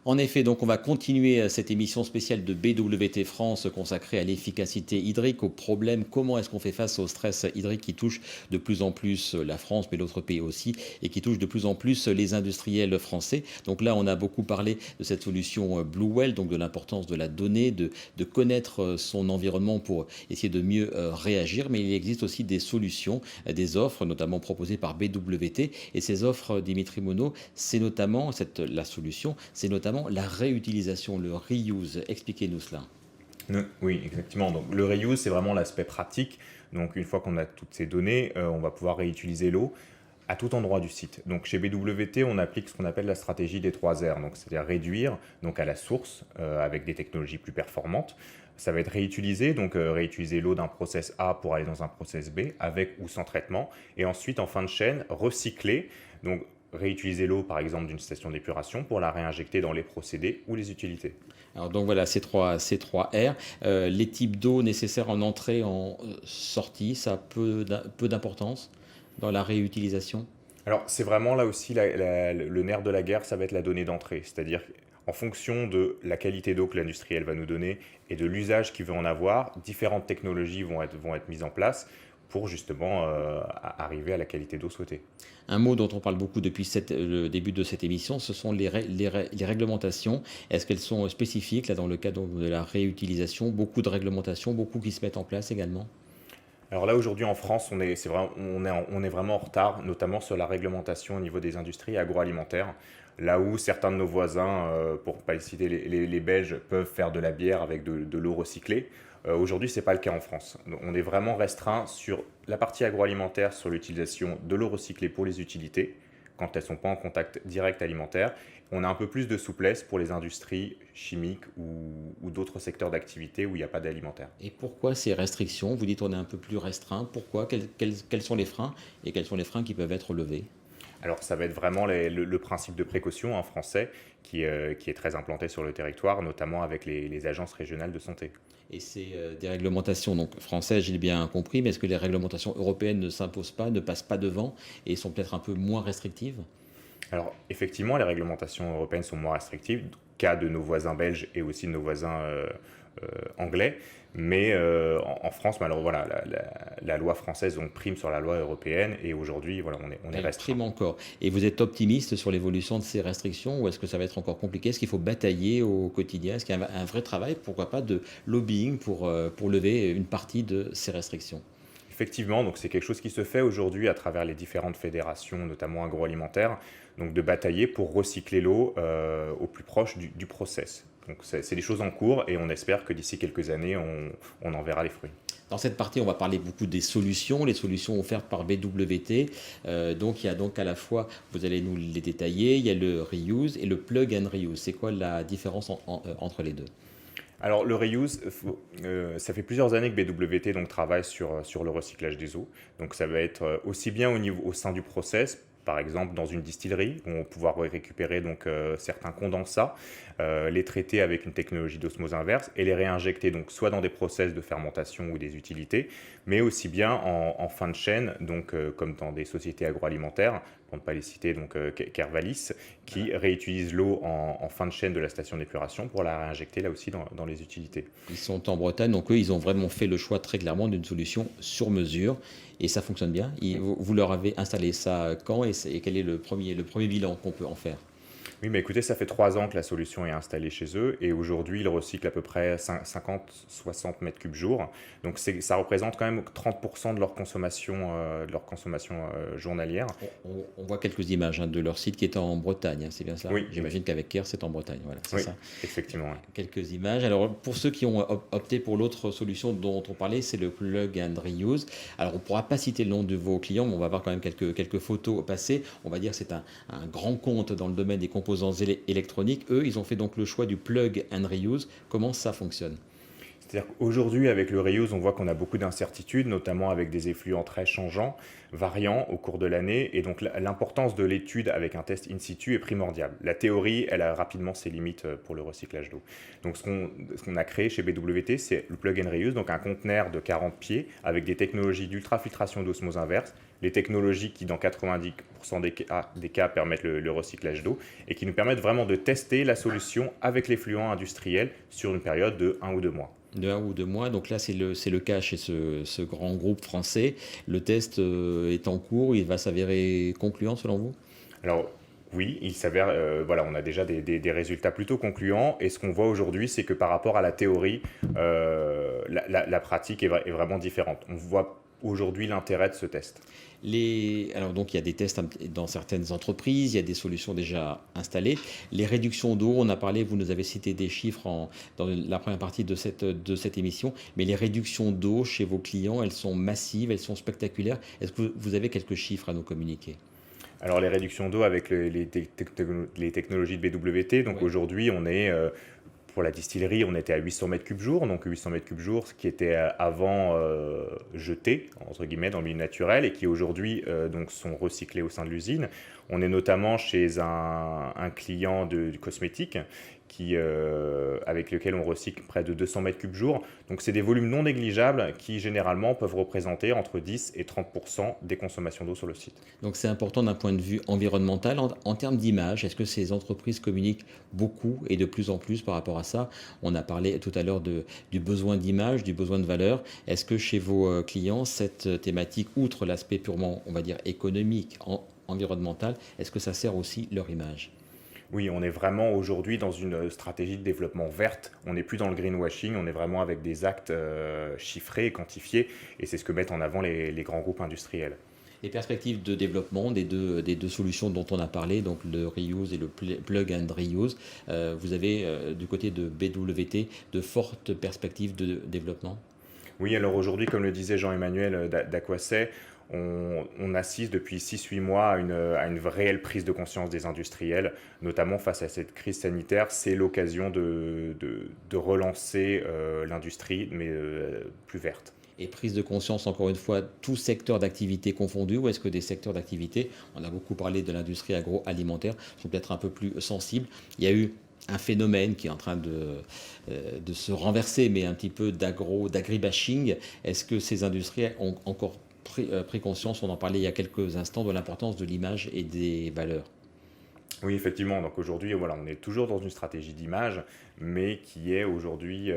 En effet, donc on va continuer cette émission spéciale de BWT France consacrée à l'efficacité hydrique, aux problèmes, comment est-ce qu'on fait face au stress hydrique qui touche de plus en plus la France, mais d'autres pays aussi, et qui touche de plus en plus les industriels français. Donc là, on a beaucoup parlé de cette solution Blue Well, donc de l'importance de la donnée, de connaître son environnement pour essayer de mieux réagir, mais il existe aussi des solutions, des offres, notamment proposées par BWT, et ces offres, Dimitri Monod, c'est notamment, la solution, c'est notamment la réutilisation, le reuse. Expliquez-nous cela. Oui, exactement. Donc, le reuse, c'est vraiment l'aspect pratique. Donc, une fois qu'on a toutes ces données, on va pouvoir réutiliser l'eau à tout endroit du site. Donc, chez BWT, on applique ce qu'on appelle la stratégie des 3 R. Donc, c'est-à-dire réduire donc à la source avec des technologies plus performantes. Ça va être réutilisé, donc réutiliser l'eau d'un process A pour aller dans un process B, avec ou sans traitement. Et ensuite, en fin de chaîne, recycler. Donc, réutiliser l'eau, par exemple, d'une station d'épuration pour la réinjecter dans les procédés ou les utilités. Alors donc voilà, ces trois R. Les types d'eau nécessaires en entrée, en sortie, ça a peu d'importance dans la réutilisation. Alors, c'est vraiment là aussi le nerf de la guerre, ça va être la donnée d'entrée. C'est-à-dire, en fonction de la qualité d'eau que l'industriel va nous donner et de l'usage qu'il veut en avoir, différentes technologies vont être mises en place pour justement arriver à la qualité d'eau souhaitée. Un mot dont on parle beaucoup depuis le début de cette émission, ce sont les réglementations. Est-ce qu'elles sont spécifiques là, dans le cadre de la réutilisation? Beaucoup de réglementations, beaucoup qui se mettent en place également. Alors là, aujourd'hui en France, on est vraiment en retard, notamment sur la réglementation au niveau des industries agroalimentaires. Là où certains de nos voisins, pour ne pas les citer, les Belges, peuvent faire de la bière avec de l'eau recyclée. Aujourd'hui, ce n'est pas le cas en France. Donc, on est vraiment restreint sur la partie agroalimentaire, sur l'utilisation de l'eau recyclée pour les utilités, quand elles ne sont pas en contact direct alimentaire. On a un peu plus de souplesse pour les industries chimiques ou d'autres secteurs d'activité où il n'y a pas d'alimentaire. Et pourquoi ces restrictions? Vous dites on est un peu plus restreint. Pourquoi? Quels sont les freins? Et quels sont les freins qui peuvent être levés? Alors, ça va être vraiment le principe de précaution en français qui est très implanté sur le territoire, notamment avec les agences régionales de santé. Et c'est des réglementations donc françaises, j'ai bien compris, mais est-ce que les réglementations européennes ne s'imposent pas, ne passent pas devant et sont peut-être un peu moins restrictives? Alors, effectivement, les réglementations européennes sont moins restrictives, cas de nos voisins belges et aussi de nos voisins anglais. Mais en France, malheureusement, voilà, la loi française donc, prime sur la loi européenne et aujourd'hui, voilà, on est Elle restreint. prime encore. Et vous êtes optimiste sur l'évolution de ces restrictions ou est-ce que ça va être encore compliqué? Est-ce qu'il faut batailler au quotidien? Est-ce qu'il y a un vrai travail, pourquoi pas, de lobbying pour lever une partie de ces restrictions? Effectivement, donc c'est quelque chose qui se fait aujourd'hui à travers les différentes fédérations, notamment agroalimentaires, donc de batailler pour recycler l'eau au plus proche du process. Donc c'est des choses en cours et on espère que d'ici quelques années, on en verra les fruits. Dans cette partie, on va parler beaucoup des solutions, les solutions offertes par BWT. Donc, il y a donc à la fois, vous allez nous les détailler, il y a le reuse et le plug and reuse. C'est quoi la différence entre les deux? Alors le reuse, ça fait plusieurs années que BWT donc, travaille sur le recyclage des eaux. Donc ça va être aussi bien au sein du process, par exemple dans une distillerie, où on va pouvoir récupérer donc, certains condensats, les traiter avec une technologie d'osmose inverse et les réinjecter donc, soit dans des process de fermentation ou des utilités, mais aussi bien en fin de chaîne, donc, comme dans des sociétés agroalimentaires, pour ne pas les citer, donc Kervalis, qui réutilise l'eau en fin de chaîne de la station d'épuration pour la réinjecter là aussi dans les utilités. Ils sont en Bretagne, donc eux, ils ont vraiment fait le choix très clairement d'une solution sur mesure et ça fonctionne bien. Vous leur avez installé ça quand et quel est le premier bilan qu'on peut en faire? Oui, mais écoutez, ça fait 3 ans que la solution est installée chez eux et aujourd'hui, ils recyclent à peu près 50-60 mètres cubes jour. Donc ça représente quand même 30% de leur consommation journalière. On voit quelques images de leur site qui est en Bretagne, hein, c'est bien ça? Oui, J'imagine qu'avec Care, c'est en Bretagne, voilà, c'est oui, ça. effectivement. Oui. Quelques images. Alors, pour ceux qui ont opté pour l'autre solution dont on parlait, c'est le plug and reuse. Alors, on ne pourra pas citer le nom de vos clients, mais on va voir quand même quelques photos passées. On va dire que c'est un grand compte dans le domaine des composants électroniques. Eux, ils ont fait donc le choix du plug and reuse. Comment ça fonctionne? C'est-à-dire qu'aujourd'hui, avec le reuse, on voit qu'on a beaucoup d'incertitudes, notamment avec des effluents très changeants, variants au cours de l'année. Et donc, l'importance de l'étude avec un test in situ est primordiale. La théorie, elle a rapidement ses limites pour le recyclage d'eau. Donc, ce qu'on a créé chez BWT, c'est le plug and reuse, donc un conteneur de 40 pieds avec des technologies d'ultrafiltration d'osmose inverse, les technologies qui, dans 90% des cas, permettent le recyclage d'eau et qui nous permettent vraiment de tester la solution avec les fluents industriels sur une période de 1 ou 2 mois. De 1 ou 2 mois, donc là c'est le cas chez ce grand groupe français. Le test est en cours, il va s'avérer concluant selon vous? Alors oui, il s'avère, voilà, on a déjà des résultats plutôt concluants et ce qu'on voit aujourd'hui, c'est que par rapport à la théorie, la pratique est vraiment différente. On voit aujourd'hui l'intérêt de ce test. Alors donc il y a des tests dans certaines entreprises, il y a des solutions déjà installées. Les réductions d'eau, on a parlé, vous nous avez cité des chiffres dans la première partie de cette émission, mais les réductions d'eau chez vos clients, elles sont massives, elles sont spectaculaires. Est-ce que vous avez quelques chiffres à nous communiquer? Alors les réductions d'eau avec les technologies de BWT, donc Ouais. aujourd'hui on est pour la distillerie, on était à 800 mètres cubes jour, donc 800 mètres cubes jour, ce qui était avant jeté, entre guillemets, dans le milieu naturel, et qui aujourd'hui donc sont recyclés au sein de l'usine. On est notamment chez un client du cosmétique avec lequel on recycle près de 200 mètres cubes jour. Donc c'est des volumes non négligeables qui généralement peuvent représenter entre 10 et 30% des consommations d'eau sur le site. Donc c'est important d'un point de vue environnemental. En termes d'image, est-ce que ces entreprises communiquent beaucoup et de plus en plus par rapport à ça? On a parlé tout à l'heure du besoin d'image, du besoin de valeur. Est-ce que chez vos clients, cette thématique, outre l'aspect purement, on va dire, économique, environnemental, est-ce que ça sert aussi leur image? Oui, on est vraiment aujourd'hui dans une stratégie de développement verte. On n'est plus dans le greenwashing, on est vraiment avec des actes chiffrés et quantifiés. Et c'est ce que mettent en avant les grands groupes industriels. Les perspectives de développement des deux solutions dont on a parlé, donc le reuse et le plug and reuse, vous avez du côté de BWT de fortes perspectives de développement? Oui, alors aujourd'hui, comme le disait Jean-Emmanuel d'Aquasset, on assiste depuis 6-8 mois à une réelle prise de conscience des industriels, notamment face à cette crise sanitaire. C'est l'occasion de relancer l'industrie, mais plus verte. Et prise de conscience, encore une fois, tout secteur d'activité confondu, ou est-ce que des secteurs d'activité, on a beaucoup parlé de l'industrie agroalimentaire, sont peut-être un peu plus sensibles? Il y a eu un phénomène qui est en train de se renverser, mais un petit peu d'agribashing. Est-ce que ces industries ont encore pris conscience, on en parlait il y a quelques instants, de l'importance de l'image et des valeurs? Oui, effectivement. Donc aujourd'hui, voilà, on est toujours dans une stratégie d'image, mais qui est aujourd'hui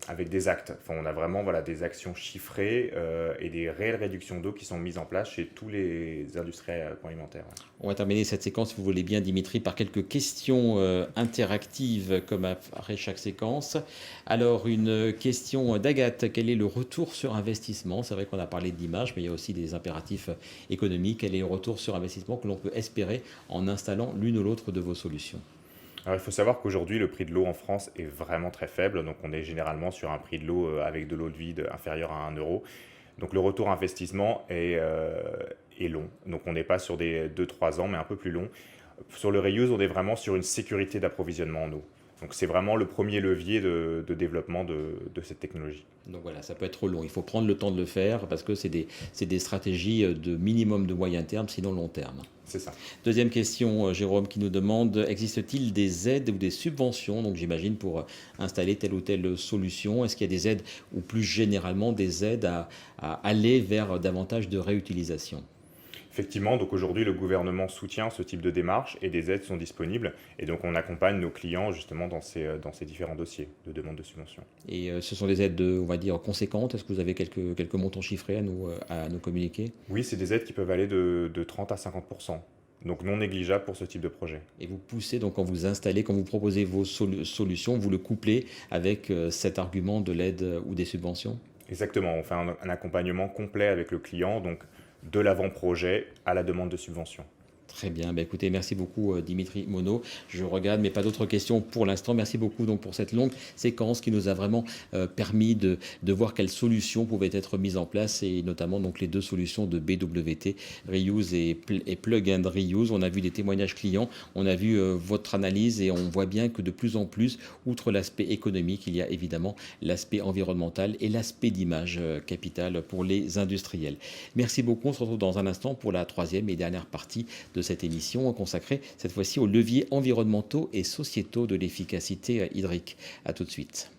avec des actes. Enfin, on a vraiment voilà, des actions chiffrées et des réelles réductions d'eau qui sont mises en place chez tous les industriels agroalimentaires. On va terminer cette séquence, si vous voulez bien, Dimitri, par quelques questions interactives, comme après chaque séquence. Alors, une question d'Agathe. Quel est le retour sur investissement? C'est vrai qu'on a parlé d'image, mais il y a aussi des impératifs économiques. Quel est le retour sur investissement que l'on peut espérer en installant l'une ou l'autre de vos solutions? Alors, il faut savoir qu'aujourd'hui, le prix de l'eau en France est vraiment très faible. Donc, on est généralement sur un prix de l'eau avec de l'eau de vide inférieur à 1 euro. Donc, le retour investissement est long. Donc, on n'est pas sur des 2-3 ans, mais un peu plus long. Sur le reuse, on est vraiment sur une sécurité d'approvisionnement en eau. Donc, c'est vraiment le premier levier de développement de cette technologie. Donc voilà, ça peut être long. Il faut prendre le temps de le faire parce que c'est des stratégies de minimum de moyen terme, sinon long terme. C'est ça. Deuxième question, Jérôme qui nous demande, existe-t-il des aides ou des subventions, donc j'imagine pour installer telle ou telle solution? Est-ce qu'il y a des aides ou plus généralement des aides à aller vers davantage de réutilisation? Effectivement, donc aujourd'hui, le gouvernement soutient ce type de démarche et des aides sont disponibles. Et donc, on accompagne nos clients justement dans ces différents dossiers de demande de subvention. Et ce sont des aides, on va dire, conséquentes. Est-ce que vous avez quelques montants chiffrés à nous communiquer? Oui, c'est des aides qui peuvent aller de 30 à 50%. Donc non négligeable pour ce type de projet. Et vous poussez, donc quand vous installez, quand vous proposez vos solutions, vous le couplez avec cet argument de l'aide ou des subventions? Exactement, on fait un accompagnement complet avec le client, donc de l'avant-projet à la demande de subvention. Très bien, bah, écoutez, merci beaucoup Dimitri Monod. Je regarde, mais pas d'autres questions pour l'instant. Merci beaucoup donc pour cette longue séquence qui nous a vraiment permis de voir quelles solutions pouvaient être mises en place et notamment donc les deux solutions de BWT, Reuse et Plug and Reuse. On a vu des témoignages clients, on a vu votre analyse et on voit bien que de plus en plus, outre l'aspect économique, il y a évidemment l'aspect environnemental et l'aspect d'image capital pour les industriels. Merci beaucoup, on se retrouve dans un instant pour la troisième et dernière partie de cette émission consacrée cette fois-ci aux leviers environnementaux et sociétaux de l'efficacité hydrique. A tout de suite.